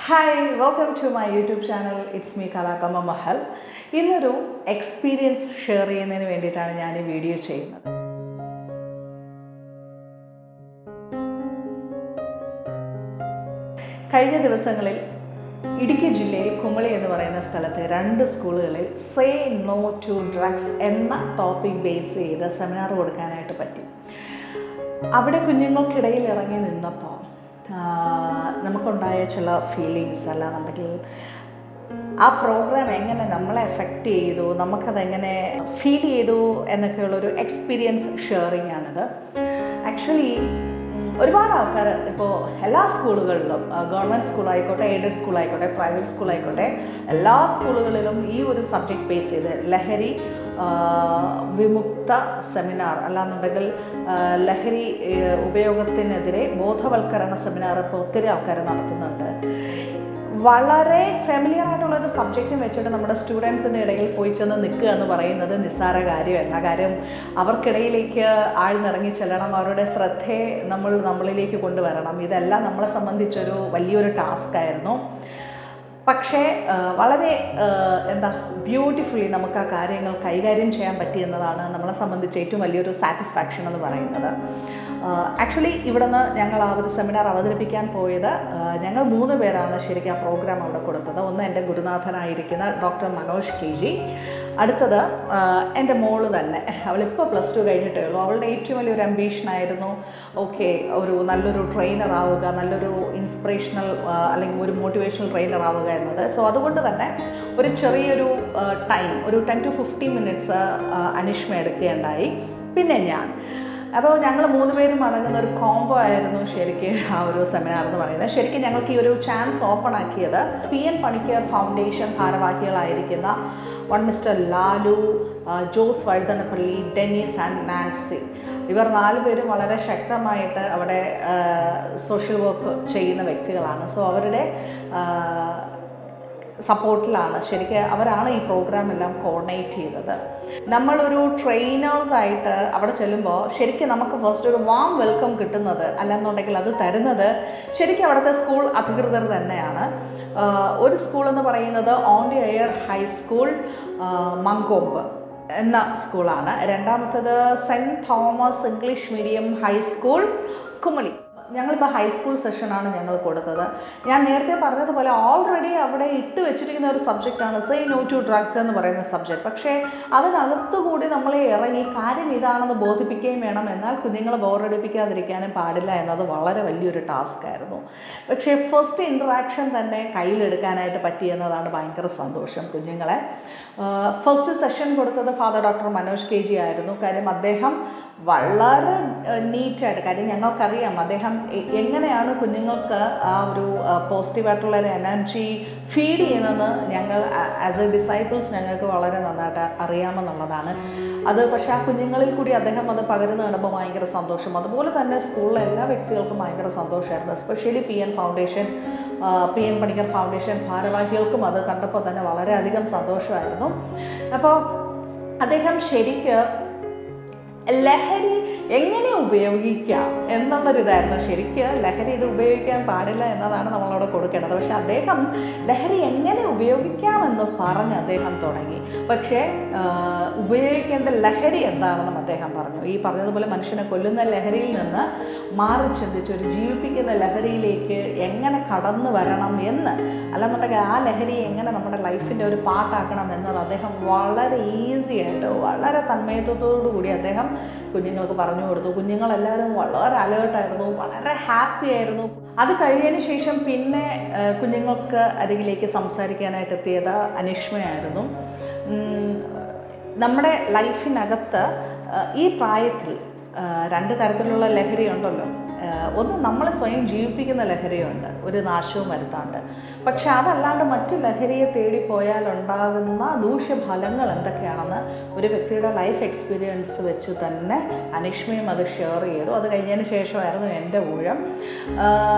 Hi, welcome to my YouTube channel. It's me Kalakama Mahal. ഇന്നൊരു experience share ചെയ്യുന്നതിന് വേണ്ടിയിട്ടാണ് ഞാൻ ഈ വീഡിയോ ചെയ്യുന്നത്. കഴിഞ്ഞ ദിവസങ്ങളിൽ ഇടുക്കി ജില്ലയിൽ കുമളി എന്ന് പറയുന്ന സ്ഥലത്തെ 2 സ്കൂളുകളിൽ സേ നോ ടു ഡ്രഗ്സ് എന്ന ടോപ്പിക് ബേസ് ചെയ്ത് സെമിനാർ കൊടുക്കാനായിട്ട് പറ്റി. അവിടെ കുഞ്ഞുങ്ങൾക്കിടയിൽ ഇറങ്ങി നിന്നപ്പോൾ നമുക്കുണ്ടായ ചില ഫീലിങ്സ് അല്ലാന്നുണ്ടെങ്കിൽ ആ പ്രോഗ്രാം എങ്ങനെ നമ്മളെ എഫക്റ്റ് ചെയ്തു, നമുക്കതെങ്ങനെ ഫീൽ ചെയ്തു എന്നൊക്കെയുള്ളൊരു എക്സ്പീരിയൻസ് ഷെയറിങ് ആണിത്. ആക്ച്വലി ഒരുപാട് ആൾക്കാർ ഇപ്പോൾ എല്ലാ സ്കൂളുകളിലും, ഗവൺമെൻറ് സ്കൂളായിക്കോട്ടെ, എയ്ഡഡ് സ്കൂളായിക്കോട്ടെ, പ്രൈവറ്റ് സ്കൂളായിക്കോട്ടെ, എല്ലാ സ്കൂളുകളിലും ഈ ഒരു സബ്ജക്റ്റ് ബേസ് ചെയ്ത് ലഹരി വിമുക്ത സെമിനാർ അല്ലാന്നുണ്ടെങ്കിൽ ലഹരി ഉപയോഗത്തിനെതിരെ ബോധവൽക്കരണ സെമിനാർ ഇപ്പോൾ ഒത്തിരി ആൾക്കാർ നടത്തുന്നുണ്ട്. വളരെ ഫെമിലിയർ ആയിട്ടുള്ളൊരു സബ്ജക്റ്റും വെച്ചിട്ട് നമ്മുടെ സ്റ്റുഡൻസിൻ്റെ ഇടയിൽ പോയി ചെന്ന് നിൽക്കുക എന്ന് പറയുന്നത് നിസ്സാര കാര്യമല്ല. കാര്യം അവർക്കിടയിലേക്ക് ആഴ്ന്നിറങ്ങി ചെല്ലണം, അവരുടെ ശ്രദ്ധയെ നമ്മളിലേക്ക് കൊണ്ടുവരണം. ഇതെല്ലാം നമ്മളെ സംബന്ധിച്ചൊരു വലിയൊരു ടാസ്ക്കായിരുന്നു. പക്ഷേ വളരെ ബ്യൂട്ടിഫുള്ളി നമുക്ക് ആ കാര്യങ്ങൾ കൈകാര്യം ചെയ്യാൻ പറ്റിയെന്നതാണ് നമ്മളെ സംബന്ധിച്ച് ഏറ്റവും വലിയൊരു സാറ്റിസ്ഫാക്ഷൻ എന്ന് പറയുന്നത്. ആക്ച്വലി ഇവിടുന്ന് ഞങ്ങൾ ആ ഒരു സെമിനാർ അവതരിപ്പിക്കാൻ പോയത് ഞങ്ങൾ 3 പേരാണ് ശരിക്കും ആ പ്രോഗ്രാം അവിടെ കൊടുത്തത്. ഒന്ന് എൻ്റെ ഗുരുനാഥനായിരിക്കുന്ന ഡോക്ടർ മനോജ് KG, അടുത്തത് എൻ്റെ മോള് തന്നെ, അവളിപ്പോൾ +2 കഴിഞ്ഞിട്ടേ ഉള്ളൂ. അവളുടെ ഏറ്റവും വലിയൊരു അംബീഷനായിരുന്നു ഒരു നല്ലൊരു ട്രെയിനർ ആവുക, നല്ലൊരു ഇൻസ്പിറേഷണൽ അല്ലെങ്കിൽ ഒരു മോട്ടിവേഷണൽ ട്രെയിനർ ആവുക എന്നത്. സോ അതുകൊണ്ട് തന്നെ ഒരു ചെറിയൊരു ടൈം, ഒരു 10 to 15 മിനിറ്റ്സ് അനിഷ്മ എടുക്കുകയുണ്ടായി. പിന്നെ ഞാൻ. അപ്പോൾ ഞങ്ങൾ 3 പേരും അടങ്ങുന്ന ഒരു കോംബോ ആയിരുന്നു ശരിക്കും ആ ഒരു സെമിനാർ എന്ന് പറയുന്നത്. ശരിക്കും ഞങ്ങൾക്ക് ഈ ഒരു ചാൻസ് ഓപ്പൺ ആക്കിയത് PN പണിക്കർ ഫൗണ്ടേഷൻ ഭാരവാഹികളായിരിക്കുന്ന mister Lalu, Jose Vazhuthanappally, Dennis and Nancy. ഇവർ 4 പേരും വളരെ ശക്തമായിട്ട് അവിടെ സോഷ്യൽ വർക്ക് ചെയ്യുന്ന വ്യക്തികളാണ്. സോ അവരുടെ സപ്പോർട്ടിലാണ് ശരിക്കും അവരാണ് ഈ പ്രോഗ്രാം എല്ലാം കോർഡിനേറ്റ് ചെയ്തത്. നമ്മളൊരു ട്രെയിനേഴ്സായിട്ട് അവിടെ ചെല്ലുമ്പോൾ ശരിക്കും നമുക്ക് ഫസ്റ്റ് ഒരു വാം വെൽക്കം കിട്ടുന്നത്, അല്ലെന്നുണ്ടെങ്കിൽ അത് തരുന്നത് ശരിക്കും അവിടുത്തെ സ്കൂൾ അധികൃതർ തന്നെയാണ്. ഒരു സ്കൂൾ എന്ന് പറയുന്നത് on the air high school Mankombu എന്ന സ്കൂളാണ്. രണ്ടാമത്തത് saint Thomas English medium high school Kumily. ഞങ്ങളിപ്പോൾ ഹൈസ്കൂൾ സെഷനാണ് ഞങ്ങൾ കൊടുത്തത്. ഞാൻ നേരത്തെ പറഞ്ഞതുപോലെ ഓൾറെഡി അവിടെ ഇട്ട് വെച്ചിരിക്കുന്ന ഒരു സബ്ജക്റ്റാണ് സേ നോ ടു ഡ്രഗ്സ് എന്ന് പറയുന്ന സബ്ജക്റ്റ്. പക്ഷേ അതിനകത്തുകൂടി നമ്മളെ ഇറങ്ങി കാര്യം ഇതാണെന്ന് ബോധിപ്പിക്കുകയും വേണം, എന്നാൽ കുഞ്ഞുങ്ങളെ ബോറടിപ്പിക്കാതിരിക്കാനും പാടില്ല എന്നത് വളരെ വലിയൊരു ടാസ്ക്കായിരുന്നു. പക്ഷേ ഫസ്റ്റ് ഇൻട്രാക്ഷൻ തന്നെ കയ്യിലെടുക്കാനായിട്ട് പറ്റിയെന്നതാണ് ഭയങ്കര സന്തോഷം. കുഞ്ഞുങ്ങളെ ഫസ്റ്റ് സെഷൻ കൊടുത്തത് ഫാദർ ഡോക്ടർ മനോജ് KG ആയിരുന്നു. കാര്യം അദ്ദേഹം വളരെ നീറ്റായിട്ട്, കാര്യം ഞങ്ങൾക്കറിയാം അദ്ദേഹം എങ്ങനെയാണ് കുഞ്ഞുങ്ങൾക്ക് ആ ഒരു പോസിറ്റീവായിട്ടുള്ള ഒരു എനർജി ഫീഡ് ചെയ്യുന്നതെന്ന് ഞങ്ങൾ ആസ് എ ഡിസൈപ്പിൾസ് ഞങ്ങൾക്ക് വളരെ നന്നായിട്ട് അറിയാമെന്നുള്ളതാണ്. അത് പക്ഷേ ആ കുഞ്ഞുങ്ങളിൽ കൂടി അദ്ദേഹം അത് പകരുന്ന കാണുമ്പോൾ ഭയങ്കര സന്തോഷം. അതുപോലെ തന്നെ സ്കൂളിലെ എല്ലാ വ്യക്തികൾക്കും ഭയങ്കര സന്തോഷമായിരുന്നു. എസ്പെഷ്യലി PN പണിക്കർ ഫൗണ്ടേഷൻ ഭാരവാഹികൾക്കും അത് കണ്ടപ്പോൾ തന്നെ വളരെയധികം സന്തോഷമായിരുന്നു. അപ്പോൾ അദ്ദേഹം ശരിക്ക് ലഹരി എങ്ങനെ ഉപയോഗിക്കാം എന്നുള്ളൊരിതായിരുന്നു. ശരിക്കും ലഹരി ഇത് ഉപയോഗിക്കാൻ പാടില്ല എന്നതാണ് നമ്മളവിടെ കൊടുക്കേണ്ടത്. പക്ഷെ അദ്ദേഹം ലഹരി എങ്ങനെ ഉപയോഗിക്കാമെന്ന് പറഞ്ഞ് അദ്ദേഹം തുടങ്ങി. പക്ഷേ ഉപയോഗിക്കേണ്ട ലഹരി എന്താണെന്നും അദ്ദേഹം പറഞ്ഞു. ഈ പറഞ്ഞതുപോലെ മനുഷ്യനെ കൊല്ലുന്ന ലഹരിയിൽ നിന്ന് മാറി ചിന്തിച്ച് ഒരു ജീവിപ്പിക്കുന്ന ലഹരിയിലേക്ക് എങ്ങനെ കടന്നു വരണം എന്ന്, അല്ലെന്നുണ്ടെങ്കിൽ ആ ലഹരി എങ്ങനെ നമ്മുടെ ലൈഫിൻ്റെ ഒരു പാർട്ടാക്കണം എന്നത് അദ്ദേഹം വളരെ ഈസി ആയിട്ട്, വളരെ തന്മയത്വത്തോടു കൂടി അദ്ദേഹം കുഞ്ഞുങ്ങൾക്ക് പറഞ്ഞു കൊടുത്തു. കുഞ്ഞുങ്ങളെല്ലാവരും വളരെ അലേർട്ടായിരുന്നു, വളരെ ഹാപ്പി ആയിരുന്നു. അത് കഴിഞ്ഞതിന് ശേഷം പിന്നെ കുഞ്ഞുങ്ങൾക്ക് അരികിലേക്ക് സംസാരിക്കാനായിട്ട് എത്തിയത് അനിഷ്മയായിരുന്നു. നമ്മുടെ ലൈഫിനകത്ത് ഈ പ്രായത്തിൽ 2 തരത്തിലുള്ള ലഹരി ഉണ്ടല്ലോ. ഒന്ന് നമ്മളെ സ്വയം ജീവിപ്പിക്കുന്ന ലഹരിയുണ്ട്, ഒരു നാശവും വരുത്താണ്ട്. പക്ഷെ അതല്ലാണ്ട് മറ്റ് ലഹരിയെ തേടിപ്പോയാലുണ്ടാകുന്ന ദൂഷ്യഫലങ്ങൾ എന്തൊക്കെയാണെന്ന് ഒരു വ്യക്തിയുടെ ലൈഫ് എക്സ്പീരിയൻസ് വെച്ച് തന്നെ അനിഷ്മയും അത് ഷെയർ ചെയ്തു. അത് കഴിഞ്ഞതിന് ശേഷമായിരുന്നു എൻ്റെ ഊഴം.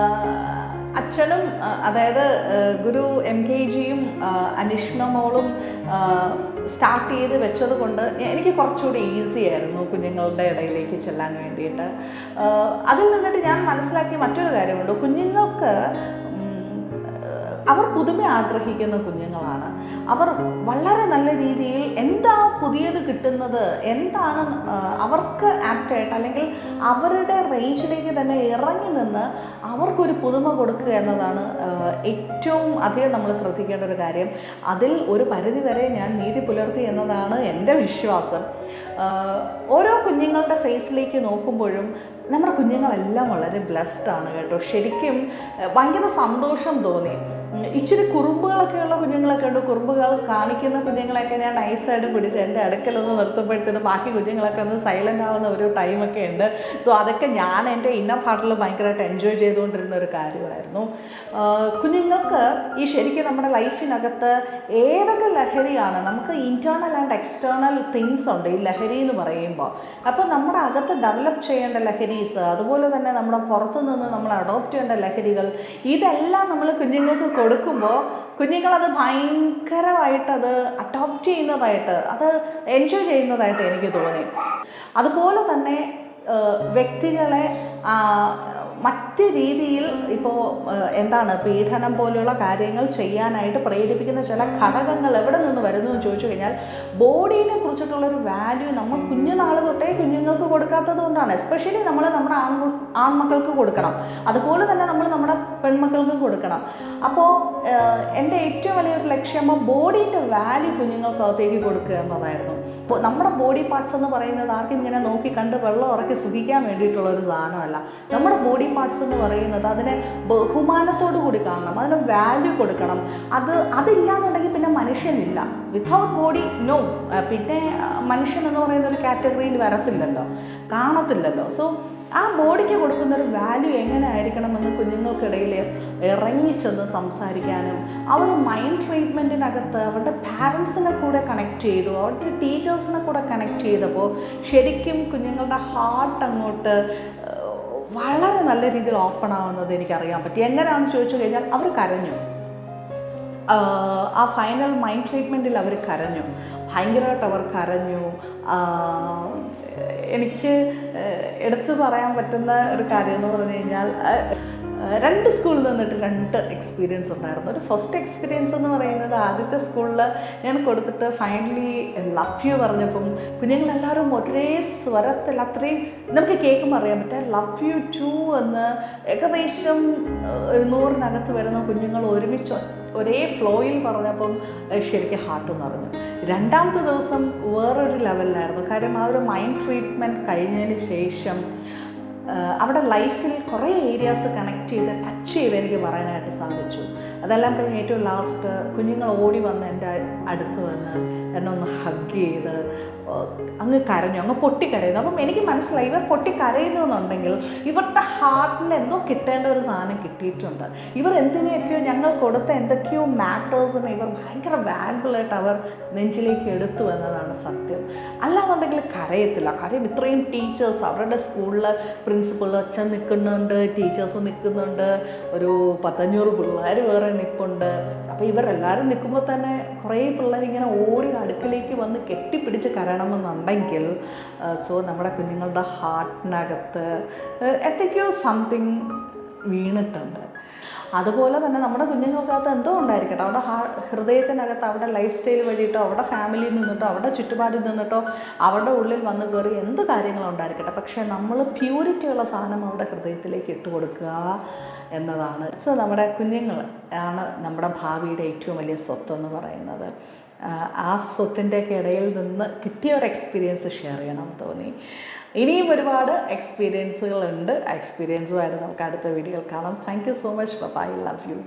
അച്ഛനും അതായത് ഗുരു MKGയും അനിഷ്മ മോളും സ്റ്റാർട്ട് ചെയ്ത് വെച്ചത് കൊണ്ട് എനിക്ക് കുറച്ചുകൂടി ഈസി ആയിരുന്നു കുഞ്ഞുങ്ങളുടെ ഇടയിലേക്ക് ചെല്ലാൻ വേണ്ടിയിട്ട്. അതിൽ നിന്നിട്ട് ഞാൻ മനസ്സിലാക്കിയ മറ്റൊരു കാര്യമുണ്ട്. കുഞ്ഞുങ്ങൾക്ക് അവർ പുതുമ ആഗ്രഹിക്കുന്ന കുഞ്ഞുങ്ങളാണ്. അവർ വളരെ നല്ല രീതിയിൽ എന്താ പുതിയത് കിട്ടുന്നത്, എന്താണ് അവർക്ക് ആപ്റ്റായിട്ട് അല്ലെങ്കിൽ അവരുടെ റേഞ്ചിലേക്ക് തന്നെ ഇറങ്ങി നിന്ന് അവർക്കൊരു പുതുമ കൊടുക്കുക എന്നതാണ് ഏറ്റവും അധികം നമ്മൾ ശ്രദ്ധിക്കേണ്ട ഒരു കാര്യം. അതിൽ ഒരു പരിധി വരെ ഞാൻ നീതി പുലർത്തി എന്നതാണ് എൻ്റെ വിശ്വാസം. ഓരോ കുഞ്ഞുങ്ങളുടെ ഫേസിലേക്ക് നോക്കുമ്പോഴും നമ്മുടെ കുഞ്ഞുങ്ങളെല്ലാം വളരെ ബ്ലെസ്ഡ് ആണ് കേട്ടോ. ശരിക്കും ഭയങ്കര സന്തോഷം തോന്നി. ഇച്ചിരി കുറുമ്പുകളൊക്കെയുള്ള കുഞ്ഞുങ്ങളൊക്കെ ഉണ്ട്. കുറുമ്പുകൾ കാണിക്കുന്ന കുഞ്ഞുങ്ങളൊക്കെ ഞാൻ നൈസായിട്ട് പിടിച്ച് എൻ്റെ അടുക്കലൊന്ന് നിർത്തുമ്പോഴത്തേനും ബാക്കി കുഞ്ഞുങ്ങളൊക്കെ ഒന്ന് സൈലൻ്റ് ആവുന്ന ഒരു ടൈമൊക്കെ ഉണ്ട്. സോ അതൊക്കെ ഞാൻ എൻ്റെ ഇന്നർ ഹാർട്ടിൽ ഭയങ്കരമായിട്ട് എൻജോയ് ചെയ്തുകൊണ്ടിരുന്ന ഒരു കാര്യമായിരുന്നു. കുഞ്ഞുങ്ങൾക്ക് ഈ ശരിക്കും നമ്മുടെ ലൈഫിനകത്ത് ഏതൊക്കെ ലഹരിയാണ്, നമുക്ക് ഇൻറ്റേർണൽ ആൻഡ് എക്സ്റ്റേർണൽ തിങ്സ് ഉണ്ട് ഈ ലഹരി എന്ന് പറയുമ്പോൾ. അപ്പോൾ നമ്മുടെ അകത്ത് ഡെവലപ്പ് ചെയ്യേണ്ട ലഹരീസ്, അതുപോലെ തന്നെ നമ്മുടെ പുറത്തു നിന്ന് നമ്മൾ അഡോപ്റ്റ് ചെയ്യേണ്ട ലഹരികൾ, ഇതെല്ലാം നമ്മൾ കുഞ്ഞുങ്ങൾക്ക് കൊടുക്കുമ്പോൾ കുഞ്ഞുങ്ങളത് ഭയങ്കരമായിട്ടത് അഡോപ്റ്റ് ചെയ്യുന്നതായിട്ട്, അത് എൻജോയ് ചെയ്യുന്നതായിട്ട് എനിക്ക് തോന്നി. അതുപോലെ തന്നെ വ്യക്തികളെ മറ്റ് രീതിയിൽ ഇപ്പോൾ എന്താണ് പീഡനം പോലെയുള്ള കാര്യങ്ങൾ ചെയ്യാനായിട്ട് പ്രേരിപ്പിക്കുന്ന ചില ഘടകങ്ങൾ എവിടെ നിന്ന് വരുന്നു എന്ന് ചോദിച്ചു കഴിഞ്ഞാൽ ബോഡീനെ കുറിച്ചിട്ടുള്ളൊരു വാല്യൂ നമ്മൾ കുഞ്ഞുനാൾ തൊട്ടേ കുഞ്ഞുങ്ങൾക്ക് കൊടുക്കാത്തത് കൊണ്ടാണ്. എസ്പെഷ്യലി നമ്മൾ നമ്മുടെ ആൺമക്കൾക്ക് കൊടുക്കണം, അതുപോലെ തന്നെ നമ്മൾ നമ്മുടെ പെൺമക്കൾക്കും കൊടുക്കണം. അപ്പോൾ എൻ്റെ ഏറ്റവും വലിയൊരു ലക്ഷ്യം ബോഡീൻ്റെ വാല്യൂ കുഞ്ഞുങ്ങൾക്കകത്തേക്ക് കൊടുക്കുക എന്നതായിരുന്നു. അപ്പോൾ നമ്മുടെ ബോഡി പാർട്സ് എന്ന് പറയുന്നത് ആർക്കും ഇങ്ങനെ നോക്കി കണ്ട് വെള്ളം ഇറക്കി സുഖിക്കാൻ വേണ്ടിയിട്ടുള്ളൊരു സാധനമല്ല. നമ്മുടെ ബോഡി പാർട്സ് എന്ന് പറയുന്നത് അതിനെ ബഹുമാനത്തോടു കൂടി കാണണം, അതിന് വാല്യൂ കൊടുക്കണം. അതില്ലാന്നുണ്ടെങ്കിൽ പിന്നെ മനുഷ്യനില്ല. വിത്തൗട്ട് ബോഡി നോ, പിന്നെ മനുഷ്യൻ എന്ന് പറയുന്ന ഒരു കാറ്റഗറിയിൽ വരത്തില്ലല്ലോ, കാണത്തില്ലല്ലോ. സോ ആ ബോഡിക്ക് കൊടുക്കുന്നൊരു വാല്യൂ എങ്ങനെ ആയിരിക്കണമെന്ന് കുഞ്ഞുങ്ങൾക്കിടയിൽ ഇറങ്ങിച്ചെന്ന് സംസാരിക്കാനും, അവർ മൈൻഡ് ട്രീറ്റ്മെൻറ്റിനകത്ത് അവരുടെ പാരൻസിനെ കൂടെ കണക്ട് ചെയ്തു, അവരുടെ ടീച്ചേഴ്സിനെ കൂടെ കണക്ട് ചെയ്തപ്പോൾ ശരിക്കും കുഞ്ഞുങ്ങളുടെ ഹാർട്ട് അങ്ങോട്ട് വളരെ നല്ല രീതിയിൽ ഓപ്പൺ ആവുന്നത് എനിക്കറിയാൻ പറ്റി. എങ്ങനെയാണെന്ന് ചോദിച്ചു കഴിഞ്ഞാൽ അവർ കരഞ്ഞു. ആ ഫൈനൽ മൈൻഡ് ട്രീറ്റ്മെൻറ്റിൽ അവർ കരഞ്ഞു, ഭയങ്കരമായിട്ട് അവർ കരഞ്ഞു. എനിക്ക് എടുത്തു പറയാൻ പറ്റുന്ന ഒരു കാര്യം എന്ന് പറഞ്ഞു കഴിഞ്ഞാൽ 2 സ്കൂളിൽ നിന്നിട്ട് 2 എക്സ്പീരിയൻസ് ഉണ്ടായിരുന്നു. ഒരു ഫസ്റ്റ് എക്സ്പീരിയൻസ് എന്ന് പറയുന്നത് ആദ്യത്തെ സ്കൂളിൽ ഞാൻ കൊടുത്തിട്ട് ഫൈനലി ലവ് യു പറഞ്ഞപ്പം കുഞ്ഞുങ്ങളെല്ലാവരും ഒരേ സ്വരത്തിൽ, അത്രയും നമുക്ക് കേൾക്കുമ്പോൾ അറിയാൻ പറ്റും ലവ് യു ടു എന്ന് ഏകദേശം 100-നകത്ത് വരുന്ന കുഞ്ഞുങ്ങൾ ഒരുമിച്ച് ഒരേ ഫ്ലോയിൽ പറഞ്ഞപ്പം ശരിക്കും ഹാർട്ട് നിറഞ്ഞു. രണ്ടാമത്തെ ദിവസം വേറൊരു ലെവലിലായിരുന്നു. കാര്യം ആ ഒരു മൈൻഡ് ട്രീറ്റ്മെൻറ്റ് കഴിഞ്ഞതിന് ശേഷം അവിടെ ലൈഫിൽ കുറേ ഏരിയാസ് കണക്ട് ചെയ്ത് ടച്ച് ചെയ്ത് എനിക്ക് പറയാനായിട്ട് സാധിച്ചു. അതെല്ലാം കഴിഞ്ഞ് ഏറ്റവും ലാസ്റ്റ് കുഞ്ഞുങ്ങൾ ഓടി വന്ന് എൻ്റെ അടുത്ത് വന്ന് എന്നെ ഒന്ന് ഹഗ് ചെയ്ത് അങ്ങ് കരഞ്ഞു, അങ്ങ് പൊട്ടിക്കരയുന്നു. അപ്പം എനിക്ക് മനസ്സിലായി ഇവർ പൊട്ടിക്കരയുന്നു എന്നുണ്ടെങ്കിൽ ഇവരുടെ ഹാർട്ടിൽ എന്തോ കിട്ടേണ്ട ഒരു സാധനം കിട്ടിയിട്ടുണ്ട്. ഇവർ എന്തിനെയൊക്കെയോ ഞങ്ങൾ കൊടുത്ത എന്തൊക്കെയോ മാറ്റേഴ്സിനെ ഇവർ ഭയങ്കര വാല്യുബിളായിട്ട് അവർ നെഞ്ചിലേക്ക് എടുത്തു എന്നതാണ് സത്യം. അല്ലാന്നുണ്ടെങ്കിൽ കരയത്തില്ല. കാര്യം ഇത്രയും ടീച്ചേഴ്സ്, അവരുടെ സ്കൂളിൽ പ്രിൻസിപ്പൾ അച്ഛൻ നിൽക്കുന്നുണ്ട്, ടീച്ചേഴ്സ് നിൽക്കുന്നുണ്ട്, ഒരു 10-500 പിള്ളേർ വേറെ നിൽപ്പുണ്ട്. അപ്പോൾ ഇവരെല്ലാവരും നിൽക്കുമ്പോൾ തന്നെ കുറേ പിള്ളേരിങ്ങനെ ഓടി അടുക്കിലേക്ക് വന്ന് കെട്ടിപ്പിടിച്ച് കരണമെന്നുണ്ടെങ്കിൽ സോ നമ്മുടെ കുഞ്ഞുങ്ങളുടെ ഹാർട്ടിനകത്ത് എന്തൊക്കെയോ സംതിങ് വീണിട്ടുണ്ട്. അതുപോലെ തന്നെ നമ്മുടെ കുഞ്ഞുങ്ങൾക്കകത്ത് എന്തോ ഉണ്ടായിരിക്കട്ടെ, അവരുടെ ഹൃദയത്തിനകത്ത് അവരുടെ ലൈഫ് സ്റ്റൈൽ വഴിയിട്ടോ അവരുടെ ഫാമിലിയിൽ നിന്നിട്ടോ അവരുടെ ചുറ്റുപാടിൽ നിന്നിട്ടോ അവരുടെ ഉള്ളിൽ വന്ന് കയറി എന്ത് കാര്യങ്ങളുണ്ടായിരിക്കട്ടെ, പക്ഷേ നമ്മൾ പ്യൂരിറ്റിയുള്ള സാധനം അവരുടെ ഹൃദയത്തിലേക്ക് ഇട്ട് കൊടുക്കുക എന്നതാണ്. സോ നമ്മുടെ കുഞ്ഞുങ്ങൾ ആണ് നമ്മുടെ ഭാവിയുടെ ഏറ്റവും വലിയ സ്വത്തെന്ന് പറയുന്നത്. ആ സ്വത്തിൻ്റെയൊക്കെ ഇടയിൽ നിന്ന് കിട്ടിയ ഒരു എക്സ്പീരിയൻസ് ഷെയർ ചെയ്യണമെന്ന് തോന്നി. ഇനിയും ഒരുപാട് എക്സ്പീരിയൻസുകളുണ്ട്. എക്സ്പീരിയൻസുമായിട്ട് നമുക്ക് അടുത്ത വീഡിയോയിൽ കാണാം. Thank you so much. Bye. Love U.